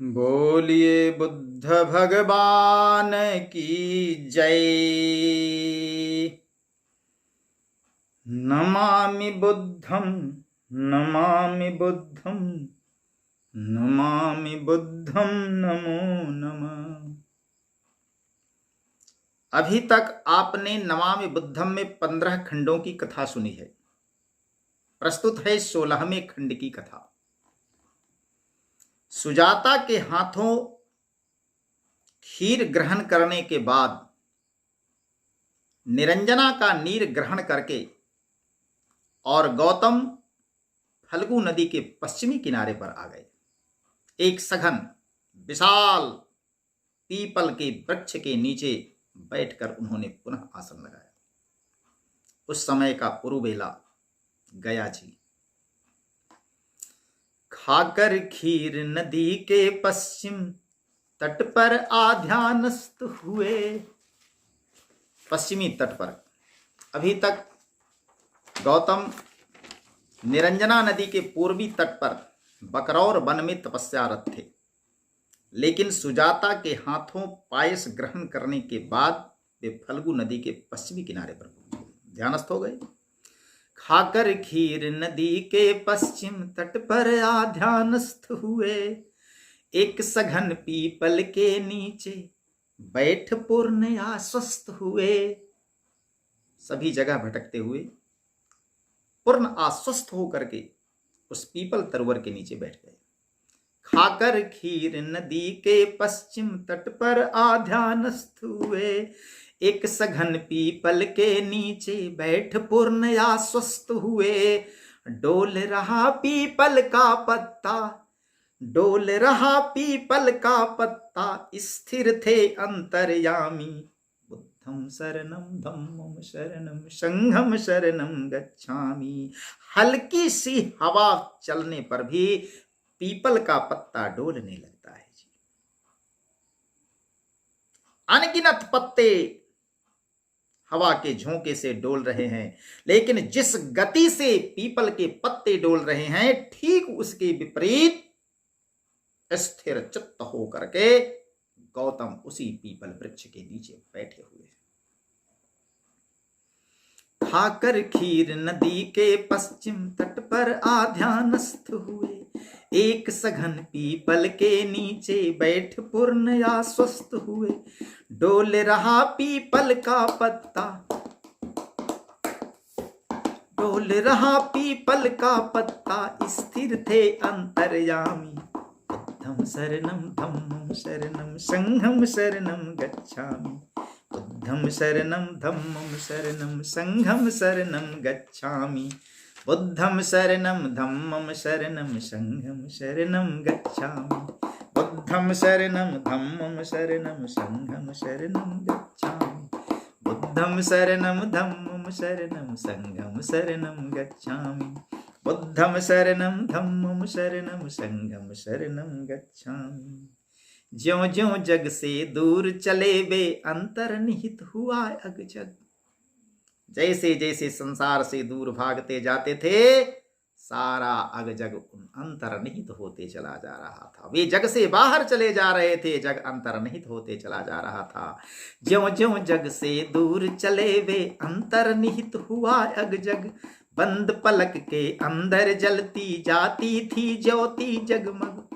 बोलिए बुद्ध भगवान की जय। नमामि बुद्धं नमामि बुद्धं नमामि बुद्धं नमो नमः। अभी तक आपने नमामि बुद्धम में 15 खंडों की कथा सुनी है। प्रस्तुत है 16वें खंड की कथा। सुजाता के हाथों खीर ग्रहण करने के बाद निरंजना का नीर ग्रहण करके और गौतम फल्गु नदी के पश्चिमी किनारे पर आ गए। एक सघन विशाल पीपल के वृक्ष के नीचे बैठकर उन्होंने पुनः आसन लगाया। उस समय का पुरुबेला गया जी। खाकर खीर नदी के पश्चिम तट पर आध्यानस्थ हुए। पश्चिमी तट पर अभी तक गौतम निरंजना नदी के पूर्वी तट पर बकरौर वन में तपस्यारत थे, लेकिन सुजाता के हाथों पायस ग्रहण करने के बाद वे फल्गु नदी के पश्चिमी किनारे पर ध्यानस्थ हो गए। खाकर खीर नदी के पश्चिम तट पर आध्यानस्थ हुए। एक सघन पीपल के नीचे बैठ पूर्ण आश्वस्त हुए। सभी जगह भटकते हुए पूर्ण आश्वस्त होकर के उस पीपल तरुवर के नीचे बैठ गए। खाकर खीर नदी के पश्चिम तट पर आध्यानस्थ हुए। एक सघन पीपल के नीचे बैठ पूर्ण आश्वस्त हुए। डोल रहा पीपल का पत्ता, डोल रहा पीपल का पत्ता, स्थिर थे अंतर्यामी। बुद्धं शरणं धम्मं शरणं संघं शरणं गच्छामि। हल्की सी हवा चलने पर भी पीपल का पत्ता डोलने लगता है जी। अनगिनत पत्ते हवा के झोंके से डोल रहे हैं, लेकिन जिस गति से पीपल के पत्ते डोल रहे हैं, ठीक उसके विपरीत स्थिर चित्त होकर के गौतम उसी पीपल वृक्ष के नीचे बैठे हुए हैं। खाकर खीर नदी के पश्चिम तट पर आध्यानस्थ हुए। एक सघन पीपल के नीचे बैठ पूर्ण आश्वस्त हुए। डोल रहा पीपल का पत्ता, डोल रहा पीपल का पत्ता, स्थिर थे अंतर्यामी। बुद्धं शरणं धम्मं शरणं संघं शरणं गच्छामि। बुद्धं शरणं धम्मं शरणं संघं शरणं गच्छामि। बुद्धं शरणं धम्मं शरणं संघं शरणं गच्छामि। बुद्धं शरणं धम्मं शरणं संघं शरणं गच्छामि। बुद्धं शरणं धम्मं शरणं संघं शरणं गच्छामि। बुद्धं शरणं धम्मं शरणं संघं शरणं गच्छामि। ज्यों ज्यों जग से दूर चले वे अंतर्निहित हुआ अग जग। जैसे जैसे संसार से दूर भागते जाते थे, सारा अग जग अंतर्निहित होते चला जा रहा था। वे जग से बाहर चले जा रहे थे, जग अंतर्निहित होते चला जा रहा था। ज्यों ज्यों जग से दूर चले वे अंतर्निहित हुआ अग जग। बंद पलक के अंदर जलती जाती थी ज्योति जगमग।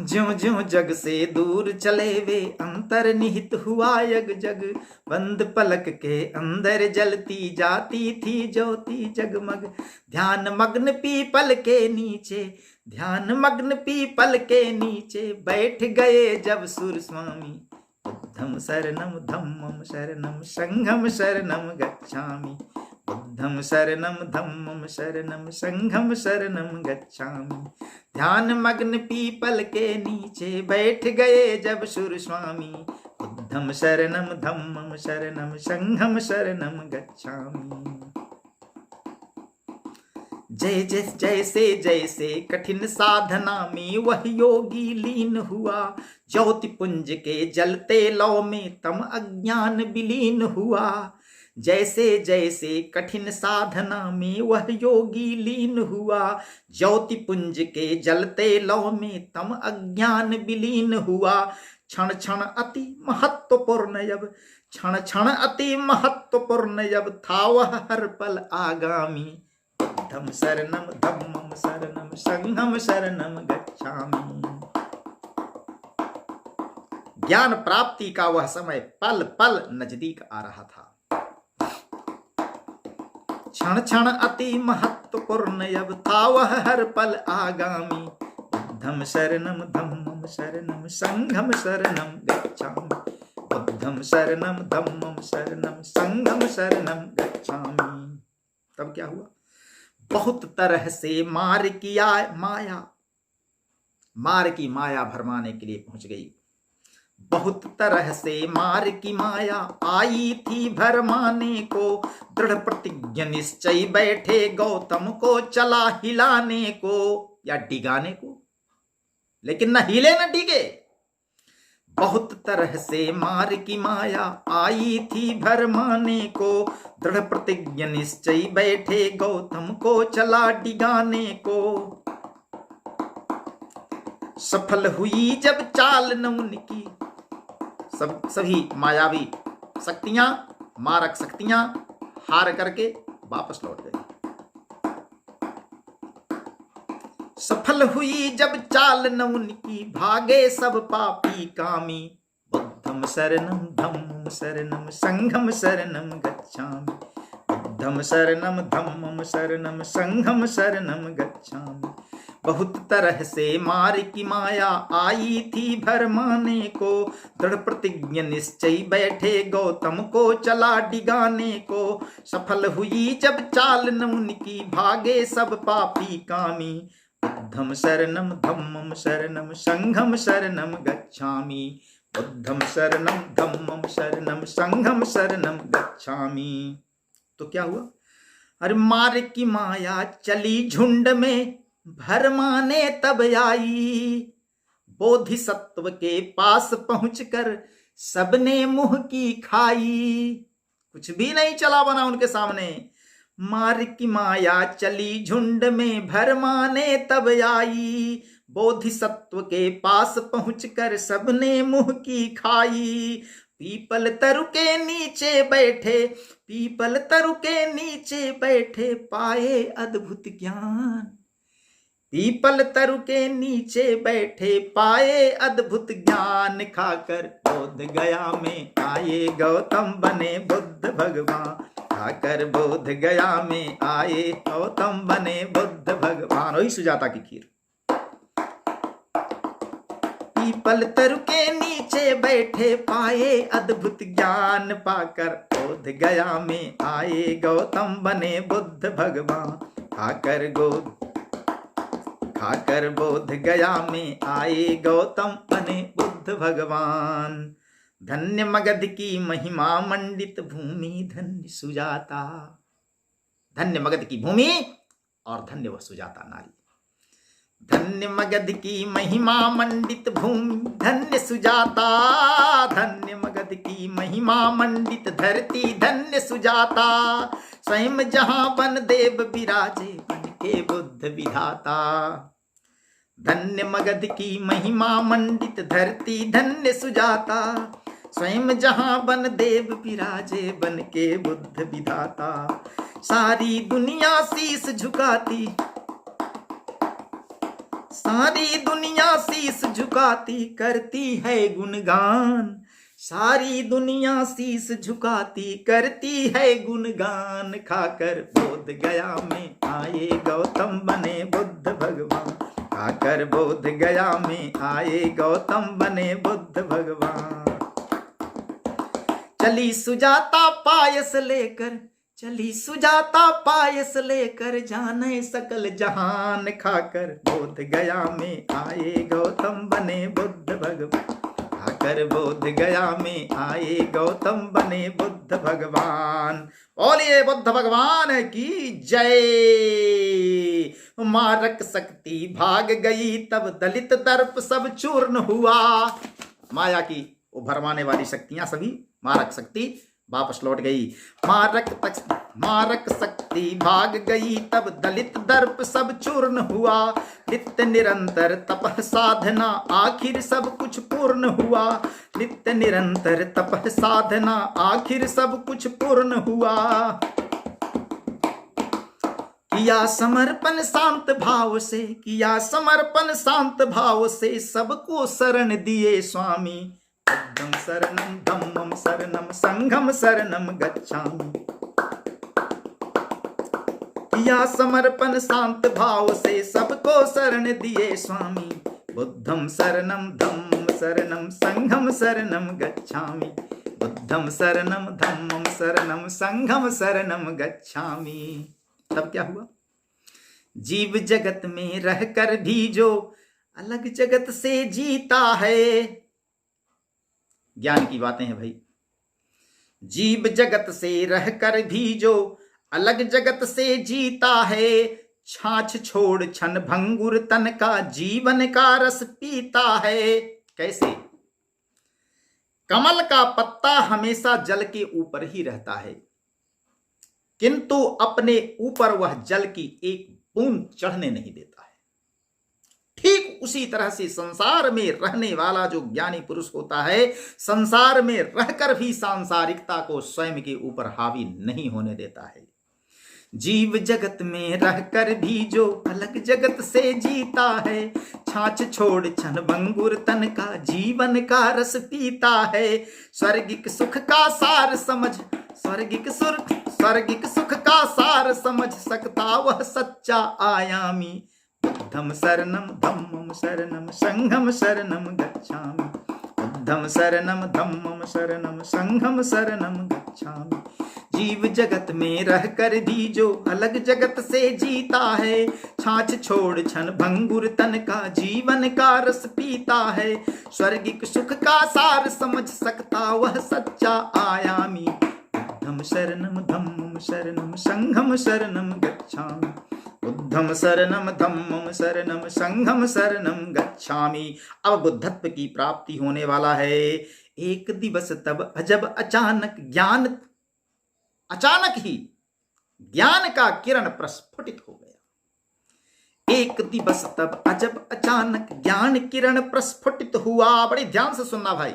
ज्यों ज्यों जग से दूर चले वे अंतर्निहित हुआ यग जग। बंद पलक के अंदर जलती जाती थी ज्योति जगमग। ध्यान मग्न पीपल के नीचे, ध्यान मग्न पीपल के नीचे बैठ गए जब सुर स्वामी। बुद्धं शरणं धम्मं शरणं संघं शरणं गच्छामि। बुद्धं शरणं धम्मं शरणं संघं शरणं गच्छामि। ध्यान मग्न पीपल के नीचे बैठ गए जब सुर स्वामी। बुद्धं शरणं धम्मं शरणं संघं शरणं गच्छामि। जैसे जैसे कठिन साधना में वह योगी लीन हुआ। ज्योति पुंज के जलते लौ में तम अज्ञान विलीन हुआ। जैसे जैसे कठिन साधना में वह योगी लीन हुआ, ज्योति पुंज के जलते लौ में तम अज्ञान विलीन हुआ। क्षण क्षण अति महत्वपूर्ण जब, क्षण क्षण अति महत्वपूर्ण जब था वह हर पल आगामी। बुद्धं शरणं धम्मं शरणं संघं शरणं गच्छामि। ज्ञान प्राप्ति का वह समय पल पल नजदीक आ रहा था। क्षण क्षण अति महत्वपूर्ण जब था वह हर पल आगामी। बुद्धं शरणं धम्मं शरणं संघं शरणं गच्छामि। बुद्धं शरणं धम्मं शरणं संघं शरणं गच्छामि। तब क्या हुआ? बहुत तरह से मार किया माया, मार की माया भरमाने के लिए पहुंच गई। बहुत तरह से मार की माया आई थी भरमाने को, दृढ़ प्रतिज्ञ निश्चय बैठे गौतम को चला हिलाने को या डिगाने को, लेकिन न हिले न डिगे। बहुत तरह से मार की माया आई थी भरमाने को, दृढ़ प्रतिज्ञ निश्चय बैठे गौतम को चला डिगाने को। सफल हुई जब चाल न उनकी, सभी मायावी शक्तियां, मारक शक्तियां हार करके वापस लौट गई। सफल हुई जब चाल न उनकी, भागे सब पापी कामी। बुद्धं शरणं धम्मं शरणं संघं शरणं गच्छामि। बुद्धं शरणं धम्मं शरणं संघं शरणं गच्छामि। बहुत तरह से मार की माया आई थी भरमाने को, दृढ़ प्रतिज्ञ निश्चय बैठे गौतम को चला डिगाने को। सफल हुई जब चाल न उनकी, भागे सब पापी कामी। बुद्धं शरणं धम्मं शरणं संघं शरणं गच्छामि। बुद्धं शरणं धम्मं शरणं संघं शरणं गच्छामि। तो क्या हुआ? अरे मार की माया चली झुंड में भरमाने तब आई। बोधिसत्व के पास पहुंचकर सबने मुंह की खाई। कुछ भी नहीं चला बना उनके सामने। मार की माया चली झुंड में भरमाने तब आई। बोधिसत्व के पास पहुंचकर सबने मुंह की खाई। पीपल तरु के नीचे बैठे, पीपल तरु के नीचे बैठे पाए अद्भुत ज्ञान। पीपल तरु के नीचे बैठे पाए अद्भुत ज्ञान। खाकर बोध गया में आए गौतम बने बुद्ध भगवान। खाकर बोध गया में आए गौतम बने बुद्ध भगवान। वही सुजाता की खीर। पीपल तरु के नीचे बैठे पाए अद्भुत ज्ञान। पाकर बोध गया में आए गौतम बने बुद्ध भगवान। खाकर बोध गया में आए गौतम बने बुद्ध भगवान। धन्य मगध की महिमा मंडित भूमि, धन्य सुजाता। धन्य मगध की भूमि और धन्य वह सुजाता नारी। धन्य मगध की महिमा मंडित भूमि, धन्य सुजाता। धन्य मगध की महिमा मंडित धरती, धन्य सुजाता। स्वयं जहां बन देव विराजे, बन के बुद्ध विधाता। धन्य मगध की महिमा मंडित धरती, धन्य सुजाता। स्वयं जहां बन देव विराजे, बन के बुद्ध विधाता। सारी दुनिया शीस झुकाती, सारी दुनिया शीस झुकाती करती है गुणगान। सारी दुनिया शीस झुकाती करती है गुणगान। खाकर बोध गया में आए गौतम बने बुद्ध भगवान। खाकर बोध गया में आए गौतम बने बुद्ध भगवान। चली सुजाता पायस लेकर, चली सुजाता पायस लेकर, जाने सकल जहान। खाकर बोध गया में आए गौतम बने बुद्ध भगवान। खाकर बोध गया में आए गौतम बने बुद्ध भगवान। बोलिए बुद्ध भगवान की जय। मारक शक्ति भाग गई तब दलित दर्प सब चूर्ण हुआ। माया की वो भरमाने वाली शक्तियां सभी, मारक शक्ति वापस लौट गई। मारक शक्ति भाग गई, तब दलित दर्प सब चूर्ण हुआ। नित्य निरंतर तपः साधना, आखिर सब कुछ पूर्ण हुआ। नित्य निरंतर तपः साधना, आखिर सब कुछ पूर्ण हुआ। किया समर्पण शांत भाव से, किया समर्पण शांत भाव से, सबको शरण दिए स्वामी। बुद्धं शरणं धम्मं शरणं संघं शरणं गच्छामि। किया समर्पण शांत भाव से, सबको शरण दिए स्वामी। बुद्धं शरणं धम्मं शरणं संघं शरणं गच्छामि। बुद्धं शरणं धम्मं शरणं संघं शरणं गच्छामि। तब क्या हुआ? जीव जगत में रहकर भी जो अलग जगत से जीता है, ज्ञान की बातें हैं भाई। जीव जगत से रहकर भी जो अलग जगत से जीता है, छाछ छोड़ छन भंगुर तन का जीवन का रस पीता है। कैसे? कमल का पत्ता हमेशा जल के ऊपर ही रहता है, किंतु अपने ऊपर वह जल की एक बूंद चढ़ने नहीं देता है। ठीक उसी तरह से संसार में रहने वाला जो ज्ञानी पुरुष होता है, संसार में रहकर भी सांसारिकता को स्वयं के ऊपर हावी नहीं होने देता है। जीव जगत में रहकर भी जो अलग जगत से जीता है, छाछ छोड़ छन भंगुर तन का जीवन का रस पीता है। स्वर्गिक सुख का सार समझ, स्वर्गिक सुख का सार समझ सकता वह सच्चा आयामी। बुद्धं शरणं धम्मं शरणं संघं शरणं गच्छामि। बुद्धं शरणं धम्मं शरणं संघं शरणं गच्छामि। जीव जगत में रहकर भी जो अलग जगत से जीता है, छाछ छोड़ छन भंगुर तन का जीवन का रस पीता है। स्वर्गिक सुख का सार समझ सकता वह सच्चा आयामी। बुद्धं शरणं धम्मं शरणं संघं शरणं गच्छामि। बुद्धं शरणं धम्मं शरणं संघं शरणं गच्छामि। अब बुद्धत्व की प्राप्ति होने वाला है। एक दिवस तब अजब अचानक ही ज्ञान का किरण प्रस्फुटित हो गया। एक दिवस तब अजब अचानक ज्ञान किरण प्रस्फुटित हुआ। बड़ी ध्यान से सुनना भाई।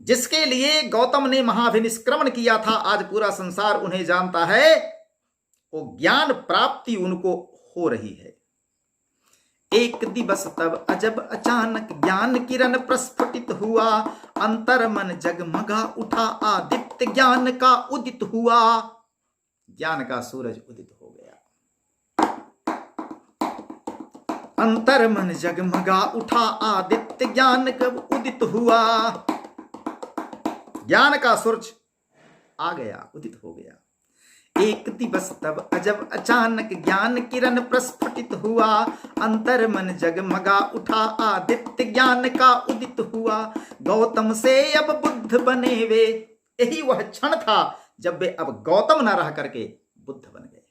जिसके लिए गौतम ने महाभिनिष्क्रमण किया था, आज पूरा संसार उन्हें जानता है, वो ज्ञान प्राप्ति उनको हो रही है। एक दिवस तब अजब अचानक ज्ञान किरण प्रस्फुटित हुआ। अंतर मन जगमगा उठा, आदित्य ज्ञान का उदित हुआ। ज्ञान का सूरज उदित हो गया। अंतर मन जगमगा उठा, आदित्य ज्ञान का उदित हुआ। ज्ञान का सूरज आ गया, उदित हो गया। एक दिवस तब अजब अचानक ज्ञान किरण प्रस्फुटित हुआ। अंतर मन जगमगा उठा, आदित्य ज्ञान का उदित हुआ। गौतम से अब बुद्ध बने वे, यही वह क्षण था जब वे अब गौतम न रह करके बुद्ध बन गए।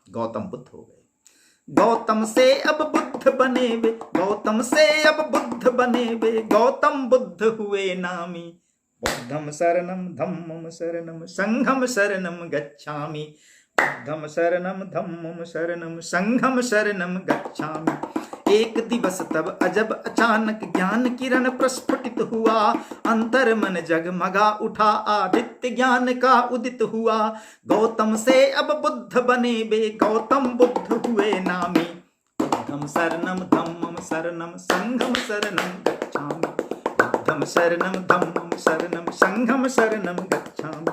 गौतम बुद्ध हो गए। गौतम से अब बुद्ध बने वे, गौतम से अब बुद्ध बने वे, गौतम बुद्ध हुए नामी। बुद्धं शरणं धम्मं शरणं संघं शरणं गच्छामि। बुद्धं शरणं धम्मं शरणं संघं शरणं गच्छामि। एक दिवस तब अजब अचानक ज्ञान किरण प्रस्फुटित हुआ। अंतर मन जगमगा उठा, आदित्य ज्ञान का उदित हुआ। गौतम से अब बुद्ध बने वे, गौतम बुद्ध हुए नामी। बुद्धं शरणं धम्मं शरणं संघं शरणं गच्छामि। बुद्धं शरणं धम्मं शरणं संघं शरणं गच्छामि।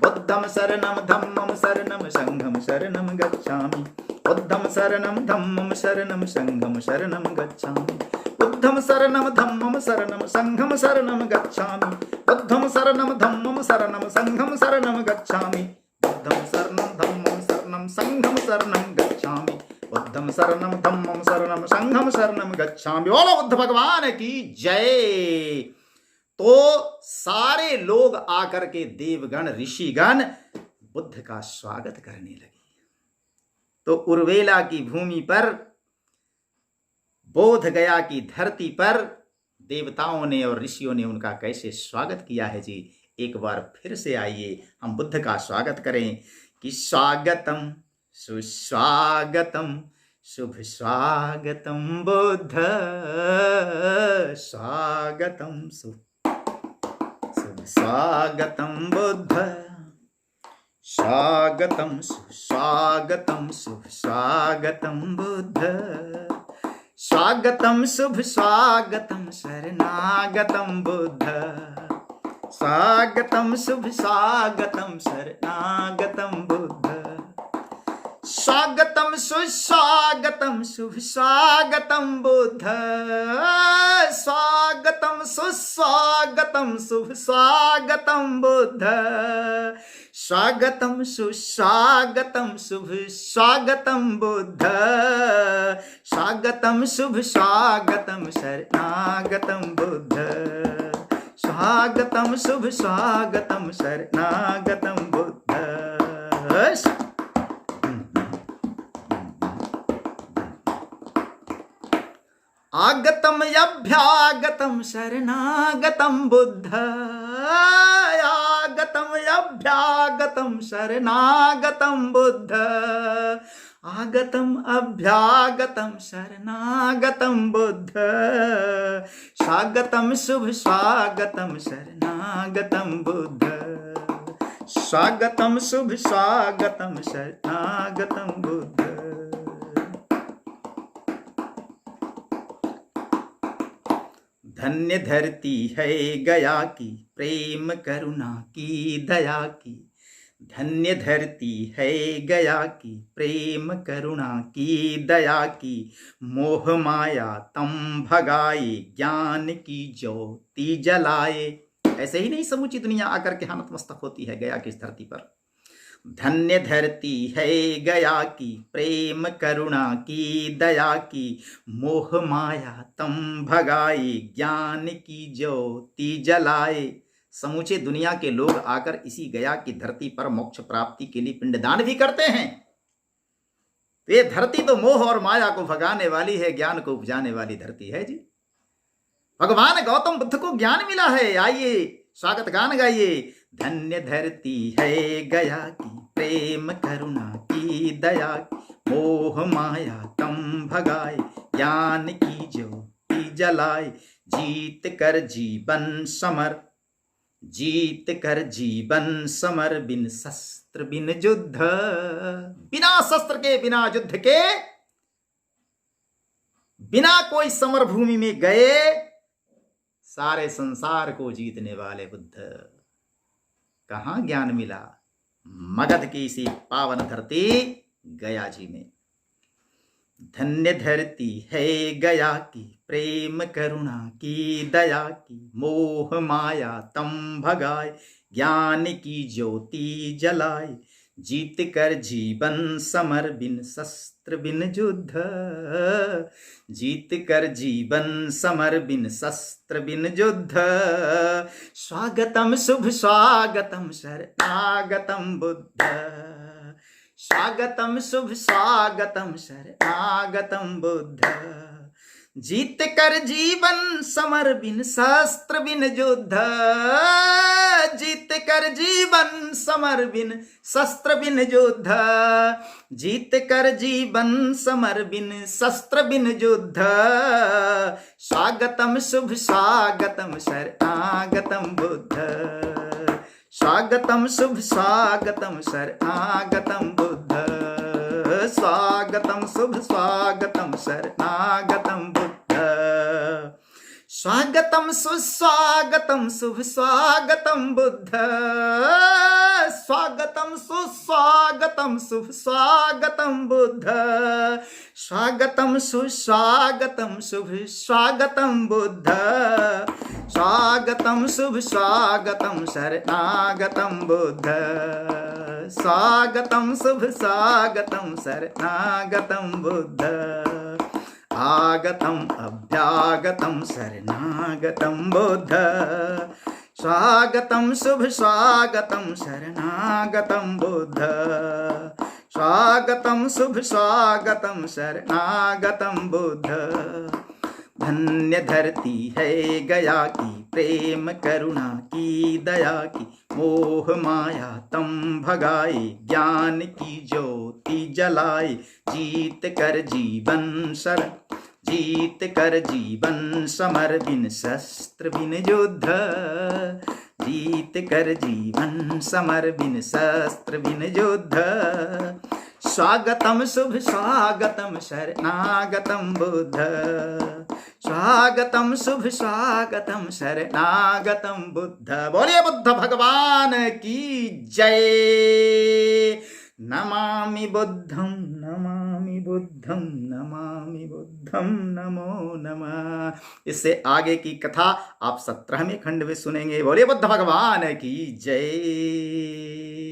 बुद्धं शरणं धम्मं शरणं संघं शरणं गच्छामि। बुद्धं शरणं धम्मं शरणं संघं शरणं गच्छामि। बुद्धं शरणं धम्मं शरणं संघं शरणं गच्छामि। बुद्धं शरणं धम्मं शरणं संघं शरणं गच्छामि। बुद्धं शरणं धम्मं शरणं संघं शरणं गच्छामि। बुद्धं शरणं धम्मं शरणं संघं शरणं गच्छामि। बोलो बुद्ध भगवान की जय। तो सारे लोग आकर के देवगण ऋषिगण बुद्ध का स्वागत करने लगे। तो उर्वेला की भूमि पर, बोध गया की धरती पर देवताओं ने और ऋषियों ने उनका कैसे स्वागत किया है जी, एक बार फिर से आइए हम बुद्ध का स्वागत करें कि स्वागतम सुस्वागतम शुभ स्वागतम बुद्ध, स्वागतम शुभ स्वागतम बुद्ध, स्वागतम सुस्वागतम शुभ स्वागतम बुद्ध, स्वागतम शुभ स्वागतम शरणागतम बुद्ध, स्वागतम शुभ स्वागतम शरणागतम बुद्ध, स्वागतम सुस्वागतम शुभ स्वागतम बुद्ध, स्वागतम सुस्वागतम शुभ स्वागतम बुद्ध, स्वागतम सुस्वागतम शुभ स्वागतम बुद्ध, स्वागतम शुभ स्वागतम शरणागतम बुद्ध, स्वागतम शुभ स्वागतम शरणागतम बुद्ध। आगतम अभ्यागतम शरणागतम बुद्ध, आगतम अभ्यागतम शरणागतम बुद्ध, आगतम अभ्यागतम शरणागतम बुद्ध, स्वागतम शुभ स्वागतम शरणागतम बुद्ध, स्वागतम शुभ स्वागतम शरणागतम बुद्ध। धन्य धरती है गया की प्रेम करुणा की दया की, धन्य धरती है गया की प्रेम करुणा की दया की, मोह माया तम भगाए ज्ञान की ज्योति जलाए। ऐसे ही नहीं समूची दुनिया आकर के नतमस्तक होती है गया की इस धरती पर। धन्य धरती है गया की प्रेम करुणा की दया की, मोह माया तम भगाए ज्ञान की ज्योति जलाए। समूचे दुनिया के लोग आकर इसी गया की धरती पर मोक्ष प्राप्ति के लिए पिंडदान भी करते हैं। तो ये धरती तो मोह और माया को भगाने वाली है, ज्ञान को उपजाने वाली धरती है जी। भगवान गौतम बुद्ध को ज्ञान मिला है। आइए स्वागत गान गाइए। धन्य धरती है गया की प्रेम करुणा की दया की, मोह माया तम भगाए ज्ञान की ज्योति जलाए। जीत कर जीवन समर, जीत कर जीवन समर, बिन शस्त्र बिन युद्ध, बिना शस्त्र के बिना युद्ध के बिना कोई समर भूमि में गए सारे संसार को जीतने वाले बुद्ध। कहां ज्ञान मिला? मगध की इसी पावन धरती गया जी में। धन्य धरती है गया की प्रेम करुणा की दया की, मोह माया तम भगाए ज्ञान की ज्योति जलाए। जीत कर जीवन समर, बिन शस्त्र बिन युद्ध, जीत कर जीवन समर, बिन शस्त्र बिन युद्ध। स्वागतम शुभ स्वागतम शरणागतम बुद्ध, स्वागतम शुभ स्वागतम शरणागतम बुद्ध। जीत कर जीवन समर, बिन शस्त्र बिन युद्ध, जीत कर जीवन समर, बिन शस्त्र बिन युद्ध। जीत कर जीवन समर, बिन शस्त्र बिन युद्ध। स्वागतम शुभ स्वागतम शरणागतम बुद्ध, स्वागतम शुभ स्वागतम शरणागतम बुद्ध, स्वागतम शुभ स्वागतम शरणागतम बुद्ध। स्वागतम सुस्वागतम शुभ स्वागतम बुद्ध, स्वागतम सुस्वागतम शुभ स्वागतम बुद्ध, स्वागतम सुस्वागतम शुभ स्वागतम बुद्ध, स्वागतम शुभ स्वागतम शरणागतम बुद्ध, स्वागतम शुभ स्वागतम शरणागतम बुद्ध। आगतम अभ्यागतम शरणागतम बुद्ध, स्वागतम शुभ स्वागतम शरणागतम बुद्ध, स्वागतम शुभ स्वागतम शरणागतम बुद्ध। धन्य धरती है गया की, प्रेम करुणा की दया की, मोह माया तम भगाए, ज्ञान की ज्योति जलाए, जीत कर जीवन शरण, जीत कर जीवन समर, बिन शस्त्र बिन युद्ध, जीत कर जीवन समर, बिन शस्त्र बिन युद्ध। स्वागतम शुभ स्वागतम शरणागतम बुद्ध, स्वागतम शुभ स्वागतम शरणागतम बुद्ध। बोलिए बुद्ध भगवान की जय। नमामि बुद्धं नमामि बुद्धं नमामि बुद्धं, नमो नमः। इससे आगे की कथा आप 17वें खंड में सुनेंगे। बोलिए बुद्ध भगवान की जय।